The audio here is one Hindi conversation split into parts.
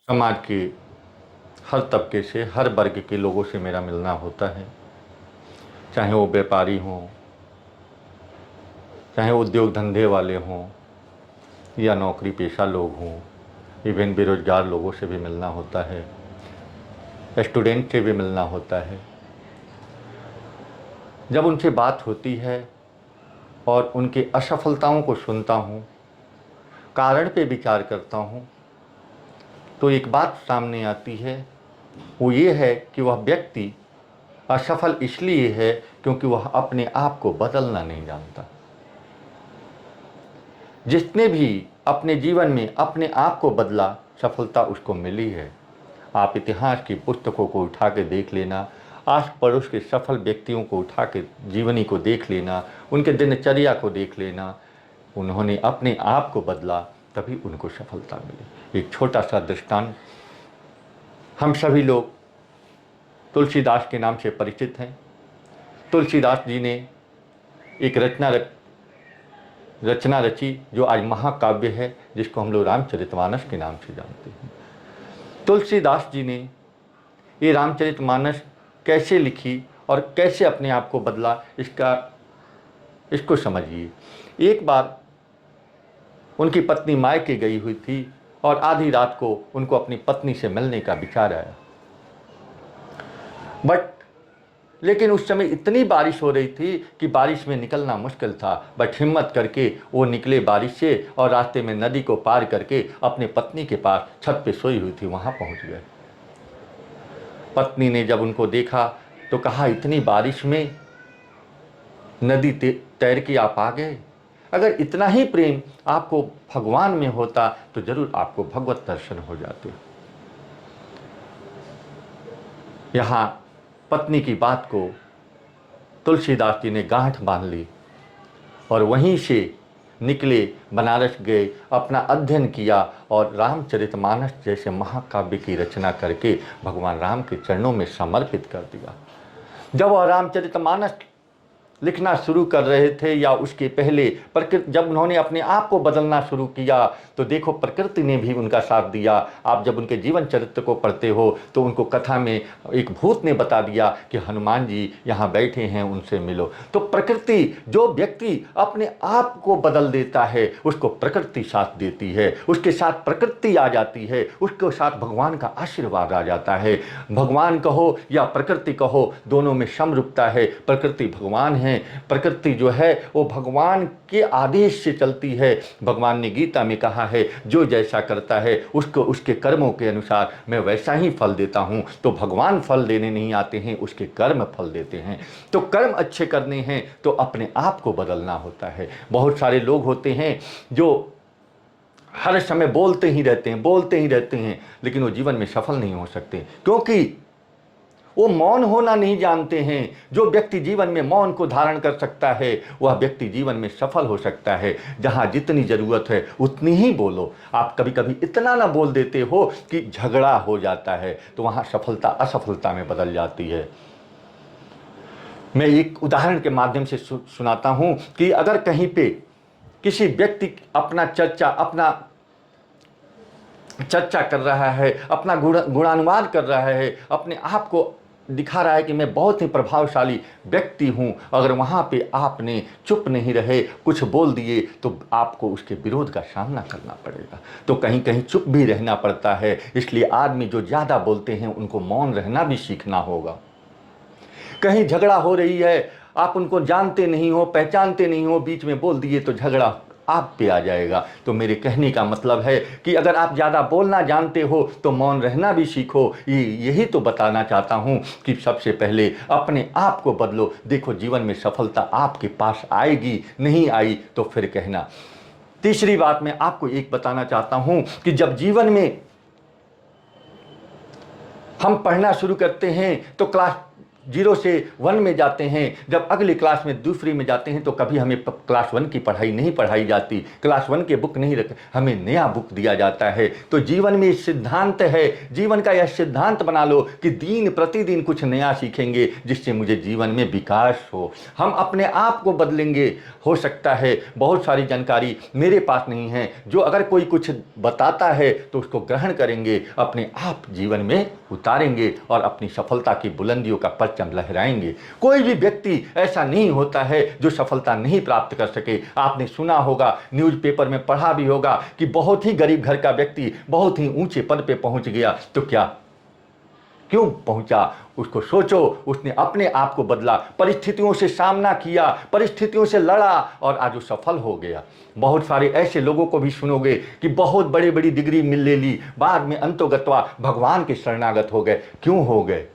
समाज के हर तबके से, हर वर्ग के लोगों से मेरा मिलना होता है। चाहे वो व्यापारी हों, चाहे उद्योग धंधे वाले हों, या नौकरी पेशा लोग हों, इवन बेरोजगार लोगों से भी मिलना होता है, स्टूडेंट से भी मिलना होता है। जब उनसे बात होती है और उनकी असफलताओं को सुनता हूँ, कारण पे विचार करता हूँ, तो एक बात सामने आती है। वो ये है कि वह व्यक्ति असफल इसलिए है क्योंकि वह अपने आप को बदलना नहीं जानता। जिसने भी अपने जीवन में अपने आप को बदला, सफलता उसको मिली है। आप इतिहास की पुस्तकों को उठा के देख लेना, आस पड़ोस के सफल व्यक्तियों को उठा के जीवनी को देख लेना, उनके दिनचर्या को देख लेना। उन्होंने अपने आप को बदला, तभी उनको सफलता मिली। एक छोटा सा दृष्टांत, हम सभी लोग तुलसीदास के नाम से परिचित हैं। तुलसीदास जी ने एक रचना रची जो आज महाकाव्य है, जिसको हम लोग रामचरितमानस के नाम से जानते हैं। तुलसीदास जी ने ये रामचरितमानस कैसे लिखी और कैसे अपने आप को बदला, इसको समझिए। एक बार उनकी पत्नी मायके गई हुई थी और आधी रात को उनको अपनी पत्नी से मिलने का विचार आया। लेकिन उस समय इतनी बारिश हो रही थी कि बारिश में निकलना मुश्किल था। बट हिम्मत करके वो निकले बारिश से और रास्ते में नदी को पार करके अपने पत्नी के पास छत पे सोई हुई थी वहाँ पहुँच गए। पत्नी ने जब उनको देखा तो कहा, इतनी बारिश में नदी तैर के आप आ गए। अगर इतना ही प्रेम आपको भगवान में होता तो जरूर आपको भगवत दर्शन हो जाते। यहाँ पत्नी की बात को तुलसीदास जी ने गांठ बांध ली और वहीं से निकले, बनारस गए, अपना अध्ययन किया और रामचरितमानस जैसे महाकाव्य की रचना करके भगवान राम के चरणों में समर्पित कर दिया। जब वह रामचरितमानस लिखना शुरू कर रहे थे या उसके पहले प्रकृति, जब उन्होंने अपने आप को बदलना शुरू किया तो देखो प्रकृति ने भी उनका साथ दिया। आप जब उनके जीवन चरित्र को पढ़ते हो तो उनको कथा में एक भूत ने बता दिया कि हनुमान जी यहाँ बैठे हैं, उनसे मिलो। तो प्रकृति, जो व्यक्ति अपने आप को बदल देता है उसको प्रकृति साथ देती है, उसके साथ प्रकृति आ जाती है, उसके साथ भगवान का आशीर्वाद आ जाता है। भगवान कहो या प्रकृति कहो, दोनों में समरूपता है। प्रकृति भगवान है, प्रकृति जो है वो भगवान के आदेश से चलती है। भगवान ने गीता में कहा है, जो जैसा करता है उसको उसके कर्मों के अनुसार मैं वैसा ही फल देता हूँ। तो भगवान फल देने नहीं आते हैं, उसके कर्म फल देते हैं। तो कर्म अच्छे करने हैं तो अपने आप को बदलना होता है। बहुत सारे लोग होते हैं जो हर समय बोलते ही रहते हैं, लेकिन वो जीवन में सफल नहीं हो सकते क्योंकि वो मौन होना नहीं जानते हैं। जो व्यक्ति जीवन में मौन को धारण कर सकता है वह व्यक्ति जीवन में सफल हो सकता है। जहाँ जितनी ज़रूरत है उतनी ही बोलो। आप कभी कभी इतना ना बोल देते हो कि झगड़ा हो जाता है, तो वहाँ सफलता असफलता में बदल जाती है। मैं एक उदाहरण के माध्यम से सुनाता हूँ कि अगर कहीं पे किसी व्यक्ति अपना चर्चा कर रहा है, अपना गुणानुवाद कर रहा है, अपने आप को दिखा रहा है कि मैं बहुत ही प्रभावशाली व्यक्ति हूं, अगर वहां पे आपने चुप नहीं रहे, कुछ बोल दिए, तो आपको उसके विरोध का सामना करना पड़ेगा। तो कहीं कहीं चुप भी रहना पड़ता है। इसलिए आदमी जो ज़्यादा बोलते हैं उनको मौन रहना भी सीखना होगा। कहीं झगड़ा हो रही है, आप उनको जानते नहीं हो, पहचानते नहीं हो, बीच में बोल दिए तो झगड़ा आप पे आ जाएगा। तो मेरे कहने का मतलब है कि अगर आप ज़्यादा बोलना जानते हो तो मौन रहना भी सीखो। यही तो बताना चाहता हूँ कि सबसे पहले अपने आप को बदलो। देखो जीवन में सफलता आपके पास आएगी, नहीं आई तो फिर कहना। तीसरी बात मैं आपको एक बताना चाहता हूँ कि जब जीवन में हम पढ़ना शुरू करते हैं तो क्लास 0 से 1 में जाते हैं, जब अगली क्लास में दूसरी में जाते हैं तो कभी हमें क्लास 1 की पढ़ाई नहीं पढ़ाई जाती, क्लास 1 के बुक नहीं रख, हमें नया बुक दिया जाता है। तो जीवन में सिद्धांत है, जीवन का यह सिद्धांत बना लो कि दिन प्रतिदिन कुछ नया सीखेंगे जिससे मुझे जीवन में विकास हो, हम अपने आप को बदलेंगे। हो सकता है बहुत सारी जानकारी मेरे पास नहीं है, जो अगर कोई कुछ बताता है तो उसको ग्रहण करेंगे, अपने आप जीवन में उतारेंगे और अपनी सफलता की बुलंदियों का परचम लहराएंगे। कोई भी व्यक्ति ऐसा नहीं होता है जो सफलता नहीं प्राप्त कर सके। आपने सुना होगा, न्यूज़पेपर में पढ़ा भी होगा कि बहुत ही गरीब घर का व्यक्ति बहुत ही ऊंचे पद पे पहुंच गया। तो क्यों पहुंचा? उसको सोचो, उसने अपने आप को बदला, परिस्थितियों से सामना किया, परिस्थितियों से लड़ा और आज वो सफल हो गया। बहुत सारे ऐसे लोगों को भी सुनोगे कि बहुत बड़ी बड़ी डिग्री मिल ले ली, बाद में अंतोगत्वा भगवान के शरणागत हो गए। क्यों हो गए?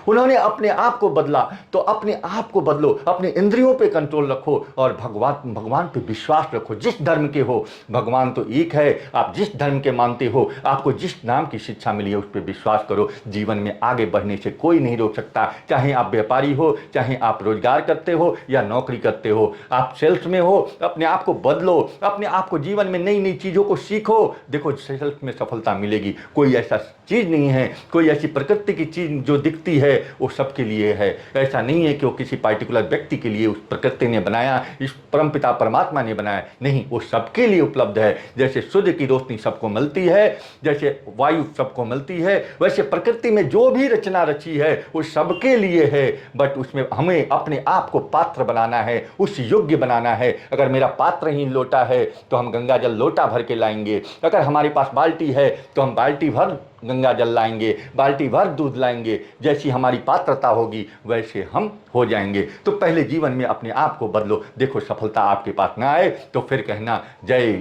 उन्होंने अपने आप को बदला। तो अपने आप को बदलो, अपने इंद्रियों पे कंट्रोल रखो और भगवान पे विश्वास रखो। जिस धर्म के हो, भगवान तो एक है। आप जिस धर्म के मानते हो, आपको जिस नाम की शिक्षा मिली है उस पर विश्वास करो। जीवन में आगे बढ़ने से कोई नहीं रोक सकता। चाहे आप व्यापारी हो, चाहे आप रोजगार करते हो या नौकरी करते हो, आप सेल्स में हो, अपने आप को बदलो, अपने आप को जीवन में नई नई चीज़ों को सीखो। देखो, सेल्स में सफलता मिलेगी। कोई ऐसा चीज़ नहीं है, कोई ऐसी प्रकृति की चीज़ जो दिखती है वो सबके लिए है। ऐसा नहीं है कि वो किसी पार्टिकुलर व्यक्ति के लिए उस प्रकृति ने बनाया, इस परमपिता परमात्मा ने बनाया, नहीं, वो सबके लिए उपलब्ध है। जैसे सूर्य की रोशनी सबको मिलती है, जैसे वायु सबको मिलती है, वैसे प्रकृति में जो भी रचना रची है वो सबके लिए है। बट उसमें हमें अपने आप को पात्र बनाना है, उस योग्य बनाना है। अगर मेरा पात्र ही लोटा है तो हम गंगा जल लोटा भर के लाएंगे। अगर हमारे पास बाल्टी है तो हम बाल्टी भर गंगा जल लाएंगे, बाल्टी भर दूध लाएंगे। जैसी हमारी पात्रता होगी वैसे हम हो जाएंगे। तो पहले जीवन में अपने आप को बदलो। देखो, सफलता आपके पास ना आए तो फिर कहना जय